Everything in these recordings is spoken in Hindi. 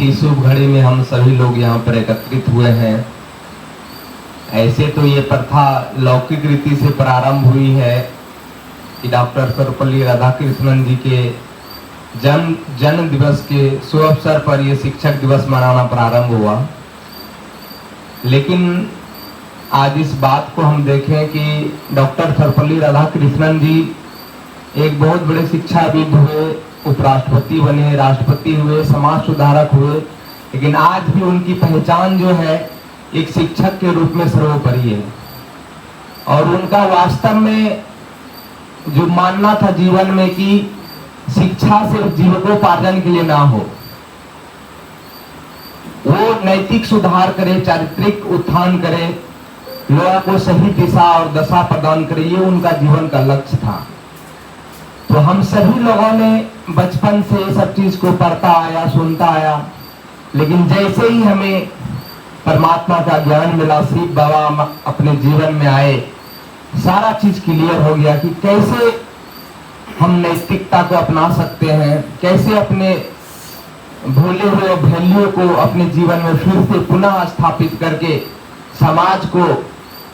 की शुभ घड़ी में हम सभी लोग यहाँ पर एकत्रित हुए हैं। ऐसे तो ये प्रथा लौकिक रीति से प्रारंभ हुई है कि डॉक्टर सर्वपल्ली राधाकृष्णन जी के जन्म दिवस के शुभ अवसर पर ये शिक्षक दिवस मनाना प्रारंभ हुआ। लेकिन आज इस बात को हम देखें कि डॉक्टर सर्वपल्ली राधाकृष्णन जी एक बहुत बड़े शिक्षाविद हुए, उपराष्ट्रपति बने, राष्ट्रपति हुए, समाज सुधारक हुए, लेकिन आज भी उनकी पहचान जो है एक शिक्षक के रूप में सर्वोपरि है। और उनका वास्तव में जो मानना था जीवन में कि शिक्षा सिर्फ जीविकोपार्जन के लिए ना हो, वो नैतिक सुधार करे, चारित्रिक उत्थान करे, लोगों को सही दिशा और दशा प्रदान करे, ये उनका जीवन का लक्ष्य था। तो हम सभी लोगों ने बचपन से सब चीज को पढ़ता आया, सुनता आया, लेकिन जैसे ही हमें परमात्मा का ज्ञान मिला, शिव बाबा अपने जीवन में आए, सारा चीज क्लियर हो गया कि कैसे हम नैतिकता को अपना सकते हैं, कैसे अपने भूले हुए वैल्यू को अपने जीवन में फिर से पुनः स्थापित करके समाज को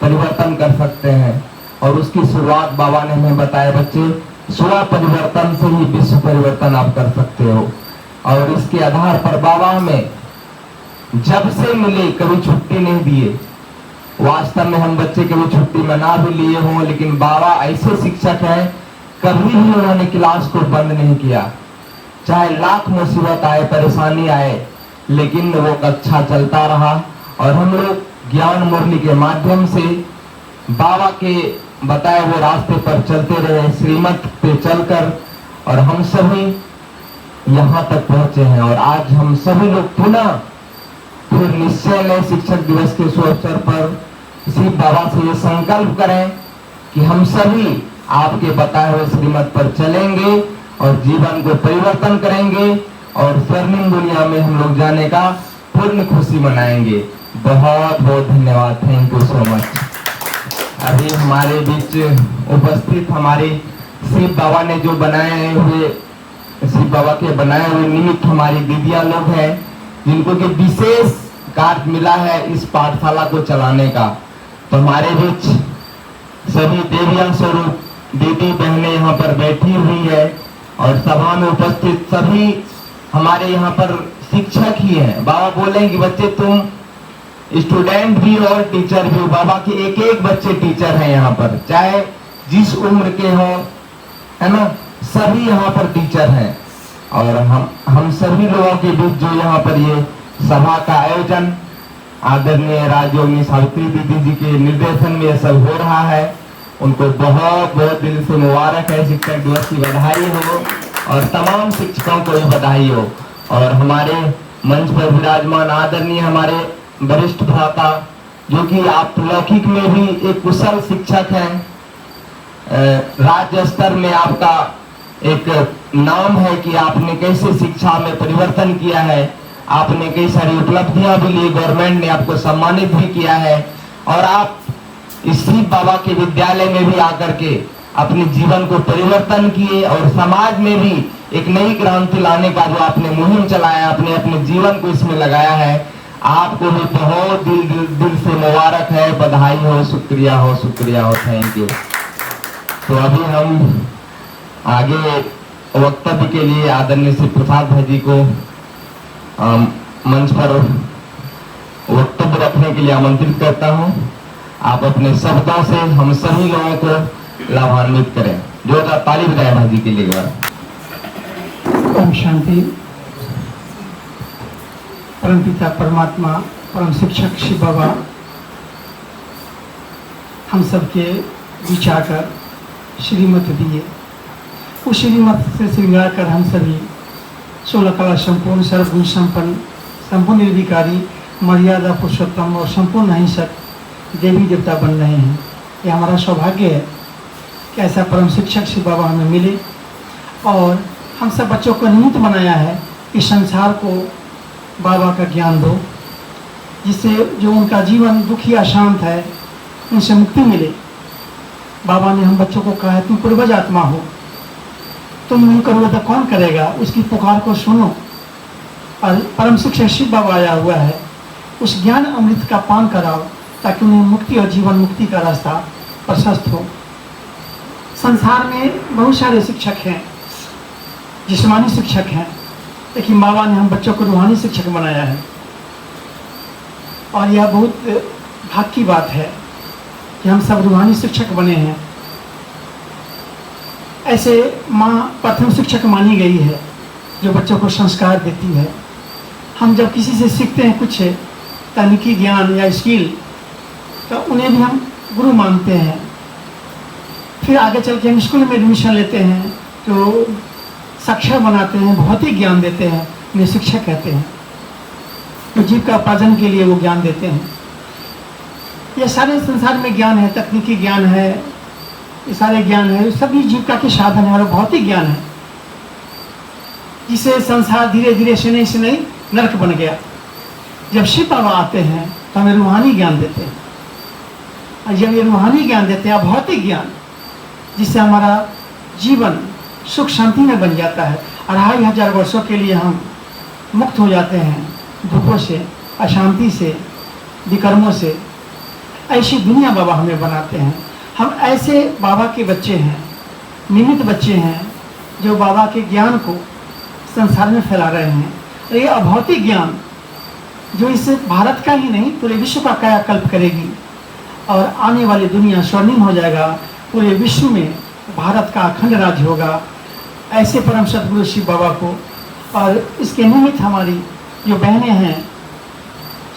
परिवर्तन कर सकते हैं। और उसकी शुरुआत बाबा ने हमें बताया, बच्चे स्व परिवर्तन से ही विश्व परिवर्तन आप कर सकते हो। और इसके आधार पर बाबा हमें जब से मिले कभी छुट्टी नहीं दिए। वास्तव में हम बच्चे कभी छुट्टी मना भी लिए हों, लेकिन बाबा ऐसे शिक्षक हैं, कभी भी उन्होंने क्लास को बंद नहीं किया। चाहे लाख मुसीबत आए, परेशानी आए, लेकिन वो कक्षा चलता रहा। और हम लोग ज्ञान मुरली के माध्यम से बाबा के बताए हुए रास्ते पर चलते रहे, श्रीमत पे चलकर, और हम सभी यहाँ तक पहुंचे हैं। और आज हम सभी लोग पुनः फिर निश्चय लें शिक्षक दिवस के शुभ अवसर पर शिव बाबा से ये संकल्प करें कि हम सभी आपके बताए हुए श्रीमत पर चलेंगे और जीवन को परिवर्तन करेंगे और स्वर्णिम दुनिया में हम लोग जाने का पूर्ण खुशी मनाएंगे। बहुत बहुत धन्यवाद, थैंक यू सो मच। अभी हमारे बीच उपस्थित हमारे शिव बाबा ने जो बनाए हुए, शिव बाबा के बनाए हुए निमित्त हमारी दीदियां लोग हैं, जिनको कि विशेष कार्य मिला है इस पाठशाला को चलाने का। तो हमारे बीच सभी देवियां स्वरूप दीदी बहनें यहाँ पर बैठी हुई है और सभा में उपस्थित सभी हमारे यहाँ पर शिक्षक ही हैं। बाबा बोले कि बच्चे तुम स्टूडेंट भी और टीचर भी हो। बाबा के एक एक बच्चे टीचर हैं यहाँ पर, चाहे जिस उम्र के हो, है ना, सभी यहाँ पर टीचर हैं। और हम सभी लोगों के बीच जो यहाँ पर ये सभा का आयोजन आदरणीय राजयोगिनी सावित्री दीदी जी के निर्देशन में ये सब हो रहा है, उनको बहुत बहुत दिल से मुबारक है, शिक्षक दिवस की बधाई हो और तमाम शिक्षकों को भी बधाई हो। और हमारे मंच पर विराजमान आदरणीय हमारे वरिष्ठ भ्राता, जो कि आप लौकिक में भी एक कुशल शिक्षक हैं, राज्य स्तर में आपका एक नाम है कि आपने कैसे शिक्षा में परिवर्तन किया है, आपने कई सारी उपलब्धियां भी ली, गवर्नमेंट ने आपको सम्मानित भी किया है। और आप इस शिव बाबा के विद्यालय में भी आकर के अपने जीवन को परिवर्तन किए और समाज में भी एक नई क्रांति लाने का जो आपने मुहिम चलाया, आपने अपने जीवन को इसमें लगाया है, आपको भी बहुत दिल से मुबारक है, बधाई हो, शुक्रिया हो, शुक्रिया हो, थैंक यू। तो अभी हम आगे वक्तव्य के लिए आदरणीय श्री प्रसाद भाई जी को मंच पर वक्तव्य रखने के लिए आमंत्रित करता हूं। आप अपने शब्दों से हम सभी लोगों को लाभान्वित करें। जोरदार ताली बजाएं भाई जी के लिए। ओम शांति। परम पिता परमात्मा, परम शिक्षक शिव बाबा हम सबके बीच आकर श्रीमत दिए। उस श्रीमत से श्रृंगार कर हम सभी 16 कला संपूर्ण, सर्वगुण संपन्न, संपूर्ण निर्विकारी, मर्यादा पुरुषोत्तम और संपूर्ण अहिंसक देवी देवता बन रहे हैं। ये हमारा सौभाग्य है कि ऐसा परम शिक्षक शिव बाबा हमें मिले और हम सब बच्चों को निमित्त बनाया है कि संसार को बाबा का ज्ञान दो, जिससे जो उनका जीवन दुखी अशांत है उनसे मुक्ति मिले। बाबा ने हम बच्चों को कहा है तुम पूर्वज आत्मा हो, तुम नहीं करोगे तो कौन करेगा, उसकी पुकार को सुनो और परम शिक्षक शिव बाबा आया हुआ है, उस ज्ञान अमृत का पान कराओ ताकि उन्हें मुक्ति और जीवन मुक्ति का रास्ता प्रशस्त हो। संसार में बहुत सारे शिक्षक हैं, जिस्मानी शिक्षक हैं, लेकिन बाबा ने हम बच्चों को रूहानी शिक्षक बनाया है। और यह बहुत भाग्य की बात है कि हम सब रूहानी शिक्षक बने हैं। ऐसे माँ प्रथम शिक्षक मानी गई है जो बच्चों को संस्कार देती है। हम जब किसी से सीखते हैं कुछ तकनीकी ज्ञान या स्किल, तो उन्हें भी हम गुरु मानते हैं। फिर आगे चल के हम स्कूल में एडमिशन लेते हैं तो साक्षर बनाते हैं, भौतिक ज्ञान देते हैं, उन्हें शिक्षक कहते हैं। तो जीव का उपार्जन के लिए वो ज्ञान देते हैं। ये सारे संसार में ज्ञान है, तकनीकी ज्ञान है, ये सारे ज्ञान है, सभी जीविका के साधन है और भौतिक ज्ञान है, जिसे संसार धीरे धीरे से नहीं नरक बन गया। जब शिव बाबा आते हैं तो हमें रूहानी ज्ञान देते हैं, और जब ये रूहानी ज्ञान देते हैं, भौतिक ज्ञान, जिससे हमारा जीवन सुख शांति में बन जाता है। 2500 वर्षों के लिए हम मुक्त हो जाते हैं दुखों से, अशांति से, विकर्मों से। ऐसी दुनिया बाबा हमें बनाते हैं। हम ऐसे बाबा के बच्चे हैं, निमित्त बच्चे हैं, जो बाबा के ज्ञान को संसार में फैला रहे हैं। और ये अभौतिक ज्ञान जो इस भारत का ही नहीं पूरे विश्व का कायाकल्प करेगी और आने वाली दुनिया स्वर्णिम हो जाएगा। पूरे विश्व में भारत का अखंड राज्य होगा। ऐसे परम सदगुरु शिव बाबा को, और इसके निमित्त हमारी जो बहनें हैं,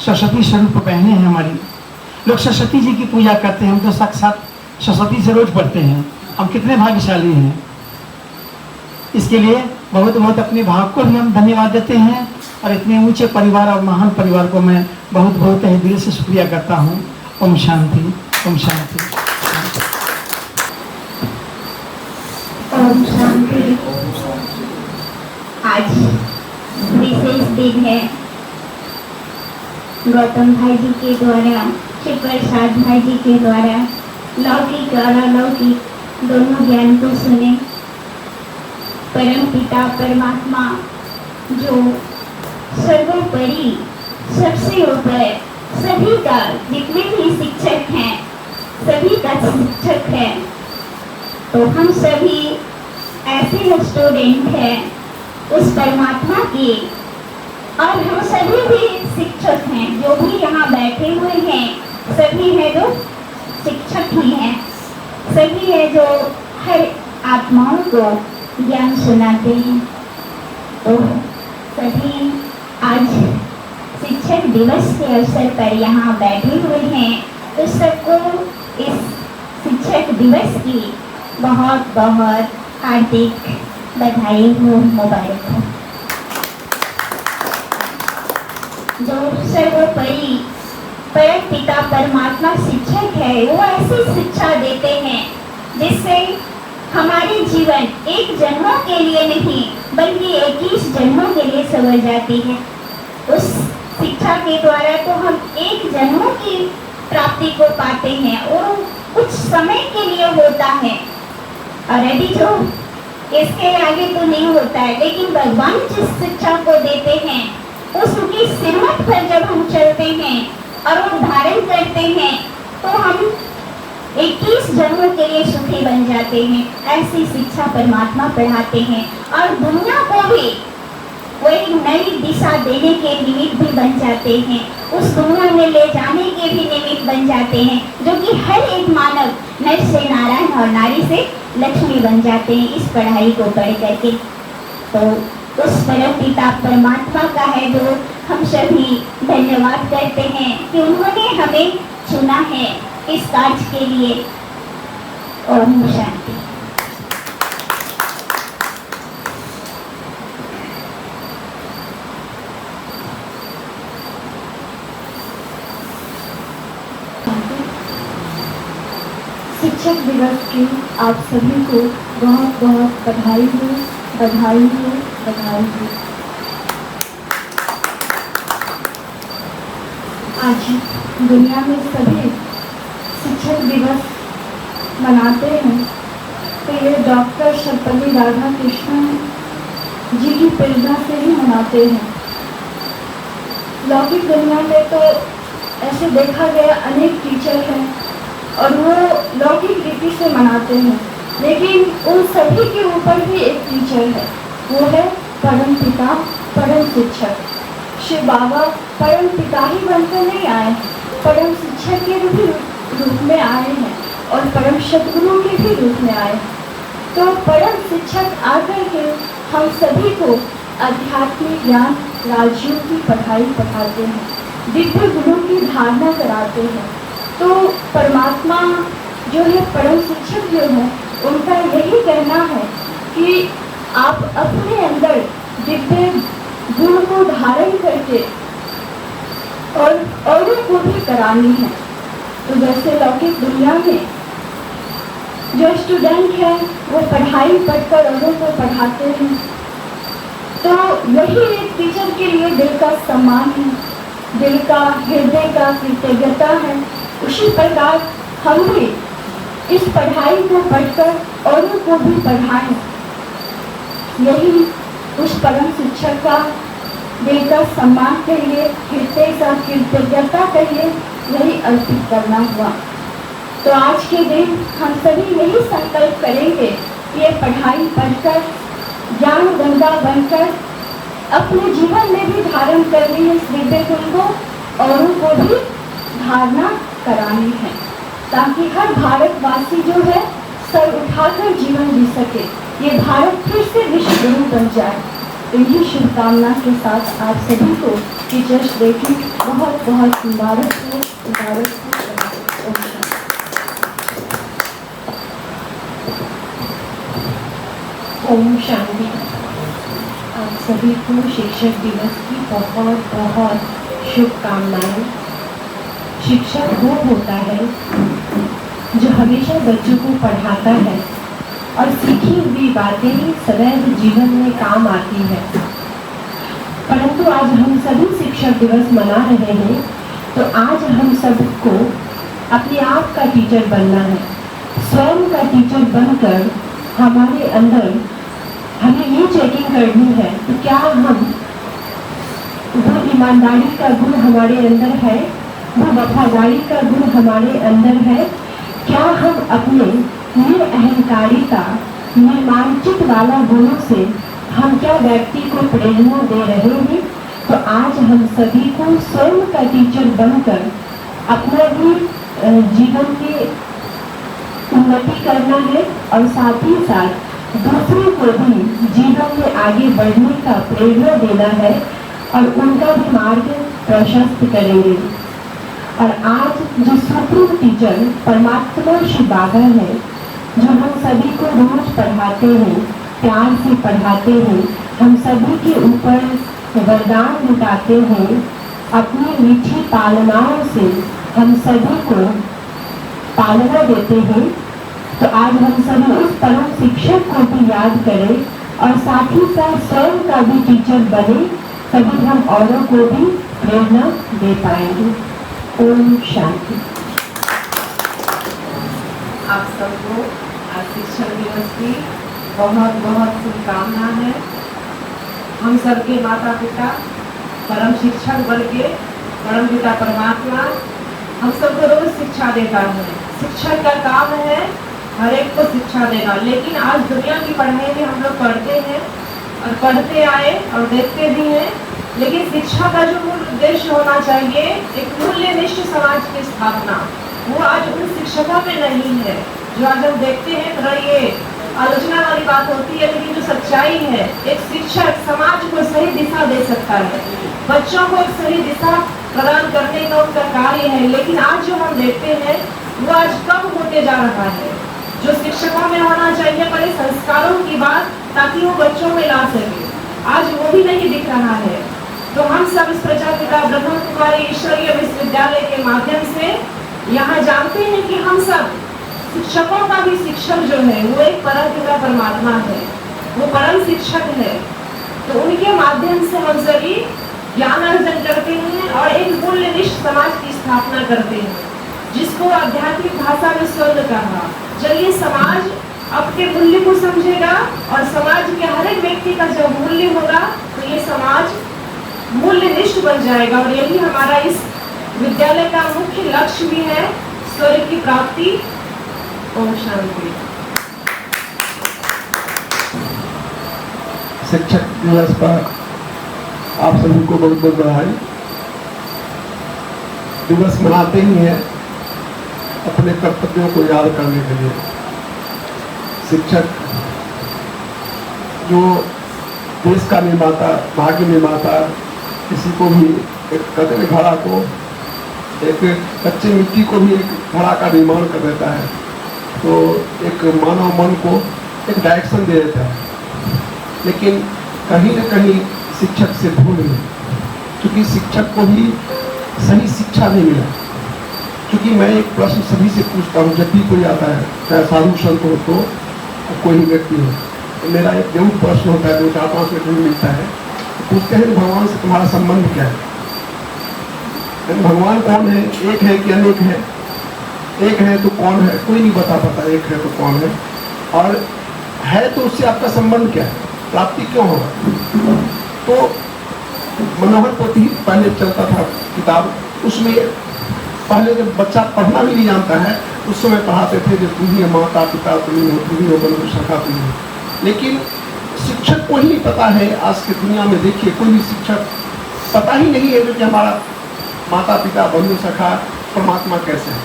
सरस्वती स्वरूप बहनें हैं हमारी, लोग सरस्वती जी की पूजा करते हैं। हम तो साक्षात सरस्वती से रोज पढ़ते हैं। हम कितने भाग्यशाली हैं। इसके लिए बहुत बहुत अपने भाव को भी हम धन्यवाद देते हैं। और इतने ऊंचे परिवार और महान परिवार को मैं बहुत बहुत तहे दिल से शुक्रिया करता हूँ। ओम शांति, ओम शांति। ओम शांति। आज विशेष दिन है। गौतम भाई जी के द्वारा, शिव प्रसाद भाई जी के द्वारा लौकिक और अलौकिक दोनों ज्ञान को सुने। परम पिता परमात्मा जो सर्वोपरि, सबसे ऊपर, सभी का, जितने भी शिक्षक हैं सभी का शिक्षक है। तो हम सभी ऐसे स्टूडेंट हैं उस परमात्मा के, और हम सभी भी शिक्षक हैं। जो भी यहाँ बैठे हुए हैं सभी है जो शिक्षक ही हैं। सभी है जो हर आत्माओं को ज्ञान सुनाते हैं। तो सभी आज शिक्षक दिवस के अवसर पर यहाँ बैठे हुए हैं। तो सबको इस शिक्षक दिवस की बहुत बहुत हार्दिक बधाई हो, मुबारक हो। जो सर्वोपरि परम पिता परमात्मा शिक्षक है, वो ऐसी शिक्षा देते हैं जिससे हमारे जीवन एक जन्मों के लिए नहीं बल्कि 21 जन्मों के लिए संवर जाती है। उस शिक्षा के द्वारा तो हम एक जन्मों की प्राप्ति को पाते हैं और कुछ समय के लिए होता है, और यदि जो इसके आगे तो नहीं होता है। लेकिन भगवान जिस शिक्षा को देते हैं उसकी सिमत पर जब हम चलते हैं और वो धारण करते हैं तो हम 21 जन्मों के लिए सुखी बन जाते हैं। ऐसी शिक्षा परमात्मा पढ़ाते हैं और दुनिया को भी वो एक नई दिशा देने के निमित्त भी बन जाते हैं। उस दुनिया में ले जाने के भी निमित्त बन जाते हैं, जो कि हर एक मानव नर से नारायण और नारी से लक्ष्मी बन जाते हैं इस पढ़ाई को पढ़ करके। तो उस परम पिता परमात्मा का है जो हम सभी धन्यवाद करते हैं कि उन्होंने हमें चुना है इस कार्य के लिए। ओम शांति। शिक्षक दिवस की आप सभी को बहुत बहुत बधाई हो, बधाई हो, बधाई हो। आज दुनिया में सभी शिक्षक दिवस मनाते हैं, तो ये डॉक्टर सर्वपल्ली राधाकृष्णन जी की प्रेरणा से ही मनाते हैं। लौकिक दुनिया में तो ऐसे देखा गया अनेक टीचर हैं और वो लौकिक रीति से मनाते हैं, लेकिन उन सभी के ऊपर भी एक टीचर है, वो है परम पिता, परम शिक्षक। शिव बाबा परम पिता ही बनकर नहीं आए, परम शिक्षक के भी रूप में आए हैं और परम सद्गुरु के भी रूप में आए। तो परम शिक्षक आकर के हम सभी को आध्यात्मिक ज्ञान, राजयोग की पढ़ाई पढ़ाते हैं, दिव्य गुणों की धारणा कराते हैं। तो परमात्मा जो है, परम शिक्षक जो है, उनका यही कहना है कि आप अपने अंदर दिव्य गुण को धारण करके और औरों को भी करानी है। तो जैसे लौकिक दुनिया में जो स्टूडेंट है वो पढ़ाई पढ़कर औरों को पढ़ाते हैं, तो यही एक टीचर के लिए दिल का सम्मान है, दिल का, हृदय का कृतज्ञता है। उसी प्रकार हम भी इस पढ़ाई को पढ़कर औरों को भी पढ़ाएं, यही उस परम शिक्षक का दिल का सम्मान कहिए, हृदय का कृतज्ञता कहिए, यही अर्पित करना हुआ। तो आज के दिन हम सभी यही संकल्प करेंगे कि ये पढ़ाई पढ़कर ज्ञान गंगा बनकर अपने जीवन में भी धारण करनी है इस दिव्य गुण को, औरों को भी धारणा करानी है, ताकि हर भारतवासी जो है सर उठाकर जीवन जी सके, ये भारत फिर से विश्व गुरु बन जाए। तो यही शुभकामना के साथ आप सभी को टीचर्स डे की बहुत बहुत मुबारक हो। ओम शांति। आप सभी को शिक्षक दिवस की बहुत बहुत शुभकामनाएं। शिक्षक वो होता है जो हमेशा बच्चों को पढ़ाता है और सीखी हुई बातें ही सदैव जीवन में काम आती है। परंतु आज हम सभी शिक्षक दिवस मना रहे हैं, तो आज हम सबको अपने आप का टीचर बनना है, स्वयं का टीचर बनकर हमारे अंदर हमें ये चेकिंग करनी है कि क्या हम वो ईमानदारी का गुण हमारे अंदर है, वो वफादारी का गुण हमारे अंदर है, क्या हम अपने निरअहंकारिता, निर्मांचित वाला गुणों से हम क्या व्यक्ति को प्रेरणा दे रहे हैं। तो आज हम सभी को स्वयं का टीचर बनकर अपना भी जीवन की उन्नति करना है और साथ ही साथ दूसरों को भी जीवन में आगे बढ़ने का प्रेरणा देना है और उनका भी मार्ग प्रशस्त करेंगे। और आज जो सुप्रीम टीचर परमात्मा शिव बाबा है, जो हम सभी को रोज पढ़ाते हैं, प्यार से पढ़ाते हैं, हम सभी के ऊपर वरदान लुटाते हैं, अपनी मीठी पालनाओं से हम सभी को पालना देते हैं। तो आज हम सभी उस परम शिक्षक को भी याद करें और साथ ही साथ स्वयं का भी टीचर बने, तभी हम औरों को भी प्रेरणा दे पाएंगे। ओम शांति। आप सबको आज शिक्षक दिवस की बहुत बहुत शुभकामना है। हम सबके माता पिता परम शिक्षक बन के परम पिता परमात्मा हम सबको रोज शिक्षा देता है। शिक्षक का काम है हर एक को शिक्षा देना, लेकिन आज दुनिया की पढ़ाई में हम लोग पढ़ते हैं और पढ़ते आए और देखते भी हैं, लेकिन शिक्षा का जो मूल उद्देश्य होना चाहिए, एक मूल्यनिष्ठ समाज की स्थापना, वो आज उन शिक्षकों में नहीं है। जो आज हम देखते हैं थोड़ा ये आलोचना वाली बात होती है, लेकिन जो सच्चाई है, एक शिक्षक समाज को सही दिशा दे सकता है, बच्चों को एक सही दिशा प्रदान करने का उनका कार्य है। लेकिन आज जो हम देखते हैं वो आज कम होते जा रहा है। जो शिक्षकों में होना चाहिए बड़े संस्कारों की बात, ताकि वो बच्चों में ला सके, आज वो भी नहीं दिख रहा है। तो हम सब इस प्रजापिता ब्रह्म कुमारी ईश्वरीय विश्वविद्यालय के माध्यम से यहाँ जानते हैं कि हम सब शिक्षकों का भी शिक्षक जो है वो एक परम पिता परमात्मा है, वो परम शिक्षक है। तो उनके माध्यम से हम सभी ज्ञान अर्जन करते हैं और एक मूल्यनिष्ठ समाज की स्थापना करते हैं, जिसको आध्यात्मिक भाषा में स्वर्ग कहा। जब ये समाज अपने मूल्य को समझेगा और समाज के हर एक व्यक्ति का जब मूल्य होगा, तो ये समाज मूल्यनिष्ठ बन जाएगा। और यही हमारा इस विद्यालय का मुख्य लक्ष्य भी है, स्वर्ग की प्राप्ति। ओम शांति। शिक्षक दिवस पर आप सभी को बहुत बहुत बधाई। दिवस मनाते ही हैं अपने कर्तव्यों को याद करने के लिए। शिक्षक जो देश का निर्माता, भाग्य निर्माता, किसी को भी एक कच्चे घड़ा को, एक कच्चे मिट्टी को भी एक घड़ा का निर्माण कर देता है, तो एक मानव मन को एक डायरेक्शन दे देता है। लेकिन कहीं न कहीं शिक्षक से भूल गए, क्योंकि शिक्षक को भी सही शिक्षा नहीं मिला। क्योंकि मैं एक प्रश्न सभी से पूछता हूँ जब भी कोई आता है, चाहे साधु संत हो तो कोई भी व्यक्ति हो, तो मेरा एक जरूर प्रश्न होता है, 2-4-5 मिनट में मिलता है। तो पूछते हैं भगवान से तुम्हारा संबंध क्या है? भगवान कौन है? एक है कि अनेक है? एक है तो कौन है? कोई नहीं बता पाता एक है तो कौन है। और है तो उससे आपका संबंध क्या है? प्राप्ति क्यों होगा? तो मनोहर पोथी पहले चलता था किताब, उसमें पहले जब बच्चा पढ़ना भी नहीं जानता है उस समय पढ़ाते थे जो तुम ही माता पिता तुम ही हो बंधु सखा तुम ही। लेकिन शिक्षक को ही नहीं पता है, आज की दुनिया में देखिए कोई भी शिक्षक पता ही नहीं है कि हमारा माता पिता बंधु सखा परमात्मा कैसे है।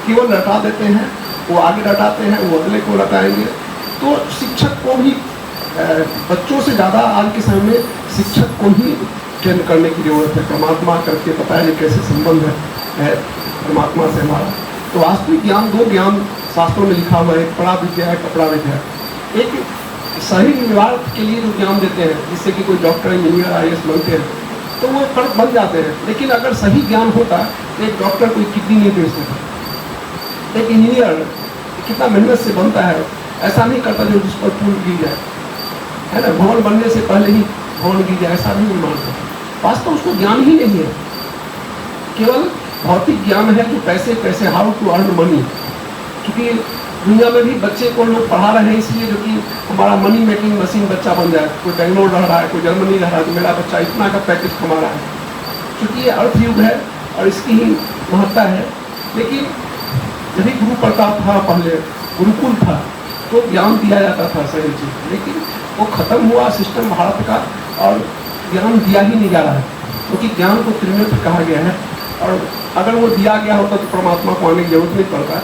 केवल रटा देते हैं, वो आगे रटाते हैं, वो अगले को रटाएंगे। तो शिक्षक को भी बच्चों से ज़्यादा आज के समय में शिक्षक को ही ट्रेन करने की जरूरत है। परमात्मा करके बताया कैसे संबंध है परमात्मा से हमारा। तो वास्तविक ज्ञान, दो ज्ञान शास्त्रों में लिखा हुआ है, एक परा विद्या है, कपड़ा विद्या। एक सही निवारण के लिए जो ज्ञान देते हैं, जिससे कि कोई डॉक्टर, इंजीनियर, IAS बनते हैं, तो वो फर्क बन जाते हैं। लेकिन अगर सही ज्ञान होता तो एक डॉक्टर कोई किडनी नहीं बेच सकता। एक इंजीनियर कितना मेहनत से बनता है, ऐसा नहीं करता जो जिस पर पुल गिर जाए, है ना। भवन बनने से पहले ही भवन गिर जाए, ऐसा नहीं निर्माण करता। वास्तव उसको ज्ञान ही नहीं है, केवल भौतिक ज्ञान है जो पैसे हाउ टू अर्न मनी। क्योंकि दुनिया में भी बच्चे को लोग पढ़ा रहे हैं इसलिए जो कि हमारा मनी मेकिंग मशीन बच्चा बन जाए। कोई बेंगलोर रह रहा है, कोई जर्मनी रह रहा है, तो मेरा बच्चा इतना का पैकेज कमा रहा है। क्योंकि ये अर्थ युग है और इसकी ही महत्ता है। लेकिन जब भी गुरु प्रताप था, पहले गुरुकुल था, तो ज्ञान दिया जाता था सही चीज। लेकिन वो खत्म हुआ सिस्टम भारत का, और ज्ञान दिया ही नहीं जा रहा है, क्योंकि ज्ञान को त्रिनेत्र कहा गया है। और अगर वो दिया गया होता तो परमात्मा को आने की जरूरत नहीं पड़ता।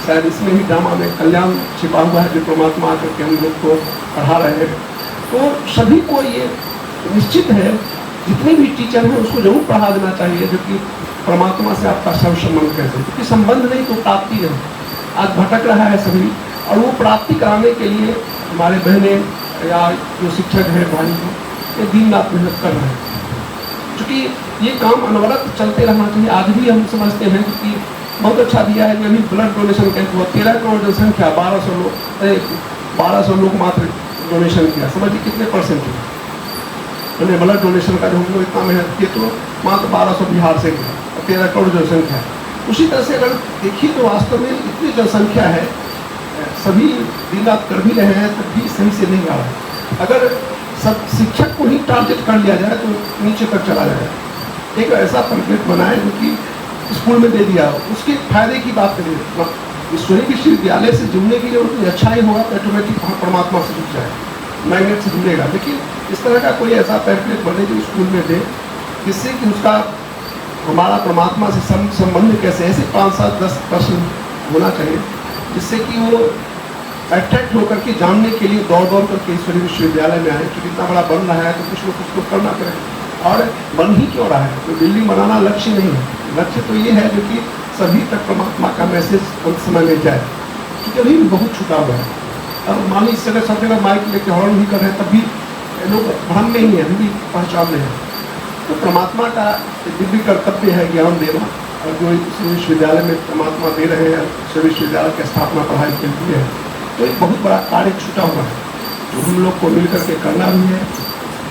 शायद इसमें ही ड्रामा में कल्याण छिपा हुआ है, जो परमात्मा आकर के हम लोग को पढ़ा रहे हैं। तो सभी को ये निश्चित है, जितने भी टीचर हैं उसको जरूर पढ़ा देना चाहिए, जो कि परमात्मा से आपका सर्व संबंध कैसे, क्योंकि संबंध नहीं तो प्राप्ति है। आज भटक रहा है सभी, और वो प्राप्ति कराने के लिए हमारे बहने या जो शिक्षक हैं भाई, ये दिन रात मेहनत कर रहे हैं। क्योंकि ये काम अनवरत चलते रहना चाहिए। आज भी हम समझते हैं कि बहुत अच्छा दिया है, अभी ब्लड डोनेशन कैंप हुआ, 13 करोड़ जनसंख्या, 1200 लोग मात्र डोनेशन किया। समझिए कितने परसेंट हुआ मैंने ब्लड डोनेशन का, जो हम लोग इतना मेहनत किए तो मात्र 1200 बिहार से किया, 13 करोड़ जनसंख्या। उसी तरह से अगर देखिए तो वास्तव में इतनी जनसंख्या है, सभी दिन रात कर भी रहे हैं, तब भी सही से नहीं आ रहा है। अगर सब शिक्षक को ही टारगेट कर लिया जाए तो नीचे तक चला जाएगा। एक ऐसा पैम्फलेट बनाए जो कि स्कूल में दे दिया, उसके फायदे की बात करिए। ईश्वरीय विश्वविद्यालय से जुड़ने के लिए उनको अच्छा ही होगा, ऑटोमेटिक परमात्मा से जुड़ जाए, मैग्नेट से जुड़ेगा। लेकिन इस तरह का कोई ऐसा पैम्फलेट बने जो स्कूल में दे, जिससे कि उसका हमारा परमात्मा से संबंध कैसे, ऐसे 5-7-10 प्रश्न होना चाहिए, जिससे कि वो अट्रैक्ट होकर के जानने के लिए दौड़ करके ईश्वरीय विश्वविद्यालय में आए। क्योंकि इतना बड़ा बन रहा है तो कुछ न कुछ तो करना पड़ेगा। और बन ही क्यों रहा है, तो बिल्डिंग बनाना लक्ष्य नहीं है। लक्ष्य तो ये है जो कि सभी तक परमात्मा का मैसेज उस समय ले जाए। क्योंकि अभी भी बहुत छुटा हुआ है। अब मान लीजिए इस जगह सब जगह माइक लेके हॉर्न भी कर रहे हैं, तब भी लोग भ्रम में ही है, अभी भी पहचान रहे हैं। तो परमात्मा का दिव्य कर्तव्य है ज्ञान देना, और जो इस विश्वविद्यालय में परमात्मा दे रहे हैं, सभी विश्वविद्यालय की स्थापना पढ़ाई के लिए है, तो एक बहुत बड़ा कार्य छूटा हुआ है जो हम लोग को मिलकर के करना भी है।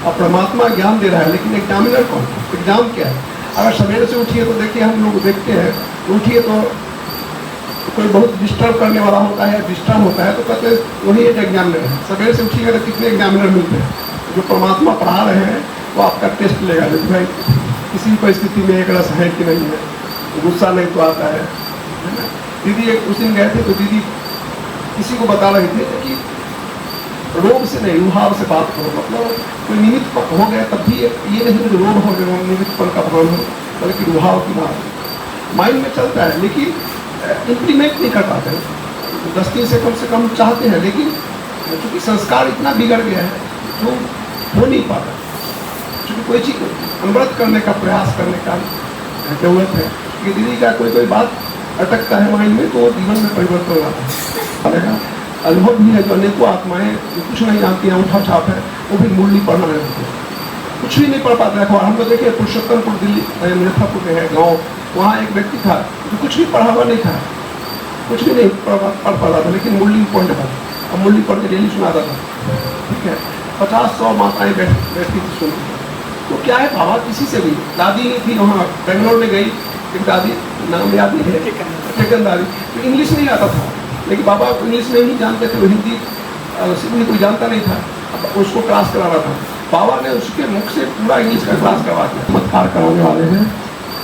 और परमात्मा ज्ञान दे रहा है, लेकिन एग्जामिनर कौन है? एग्जाम क्या है? अगर सवेरे से उठिए तो देखिए, हम लोग देखते हैं, उठिए तो कोई बहुत डिस्टर्ब करने वाला होता है, डिस्टर्ब होता है, तो कहते हैं वही एक एग्जामिनर है। सवेरे से उठिएगा तो कितने एग्जामिनर मिलते हैं? जो परमात्मा पढ़ा रहे हैं वो आपका टेस्ट लेगा कि भाई किसी भी परिस्थिति में एक रस है कि नहीं है, गुस्सा नहीं तो आता है ना। दीदी एक उस दिन गए थे तो दीदी किसी को बता रहे थे कि रोग से नहीं रुहाव से बात करो, मतलब कोई निमित्त हो गया तब भी ये नहीं कि रोग हो गया निमित्तपन का भान हो, बल्कि रुहाव की बात माइंड में चलता है लेकिन इम्प्लीमेंट नहीं कर पाते। 10 से कम चाहते हैं लेकिन चूंकि संस्कार इतना बिगड़ गया है जो हो नहीं पाता। चूंकि कोई चीज अनवरत करने का प्रयास करने का जरूरत है कि दीदी का कोई बात अटकता है माइंड में तो जीवन में परिवर्तन आता है। अनुभव भी है जो अनेकों आत्माएं जो कुछ नहीं जानती हैं, उठा छाप है, वो भी मुरली पढ़ना है, कुछ भी नहीं पढ़ पाते। अखबार हम लोग देखिए पुरुषोत्तमपुर दिल्ली मुजफ्फरपुर में है गाँव, वहाँ एक व्यक्ति था जो कुछ भी पढ़ा हुआ नहीं था, कुछ भी नहीं पढ़ पाता था, लेकिन मुरली पढ़ने था और मुरली पढ़ के डेली सुनाता था। ठीक है, 50-100 माताएं बैठती थी सुनती। तो क्या है बाबा किसी से भी, दादी थी वहाँ बेंगलोर में गई, एक दादी नाम याद नहीं है, टेकन दादी, तो इंग्लिश नहीं आता था, लेकिन बाबा इंग्लिश में ही जानते थे, वो हिंदी सिंधी कोई जानता नहीं था, उसको क्लास करा रहा था। बाबा ने उसके मुख से पूरा इंग्लिश का क्लास करवा दिया। चमत्कार कराने वाले हैं,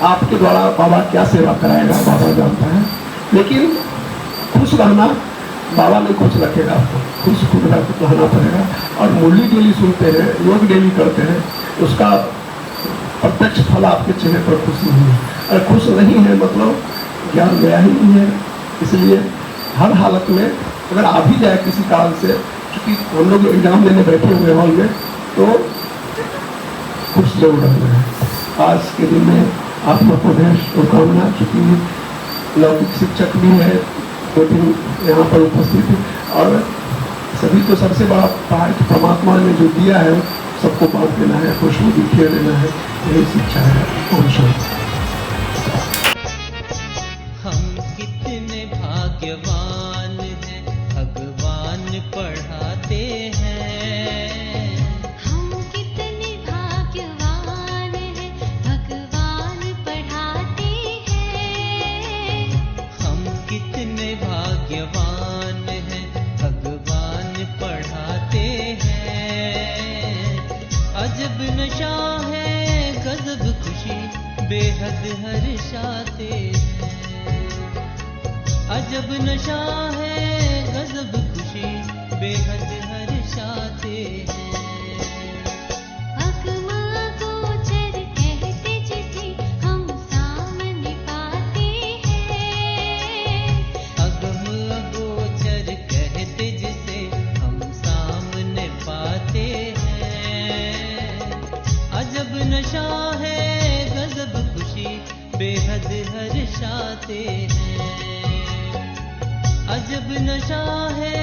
आपके द्वारा बाबा क्या सेवा कराएगा बाबा जानता है, लेकिन खुश रहना बाबा ने खुश रखेगा, आपको खुश रहना पड़ेगा। और मुरली डेली सुनते हैं, योग डेली करते हैं, उसका प्रत्यक्ष फल आपके चेहरे पर खुश नहीं है। अगर खुश नहीं है मतलब ज्ञान गया ही नहीं है। इसलिए हर हालत में अगर आ भी जाए किसी कारण से, क्योंकि हम लोग एग्जाम देने बैठे हुए हॉल में, तो खुश जरूर रहना है। आज के दिन में आत्मोपदेश शुभकामना, चूँकि लौकिक शिक्षक भी है, 2-3 यहाँ पर उपस्थित है, और सभी तो सबसे बड़ा पाठ परमात्मा ने जो दिया है सबको बांट देना है, खुशबू बिखेर देना है, यही शिक्षा है। ओम शांति। हम कितने भाग्यवान हैं, भगवान पढ़ाते हैं। हम कितने भाग्यवान हैं, भगवान पढ़ाते हैं। हम कितने भाग्यवान हैं, भगवान पढ़ाते हैं। अजब नशा है गजब खुशी, बेहद हर्षाते हैं। अजब नशा है गजब खुशी, बेहद हर्षाते हैं। अगमा गोचर कहते जिसे हम सामने पाते हैं। अगम अगोचर कहते जिसे हम सामने पाते हैं। अजब नशा है गजब खुशी, बेहद हर्षाते हैं। अजब नशा है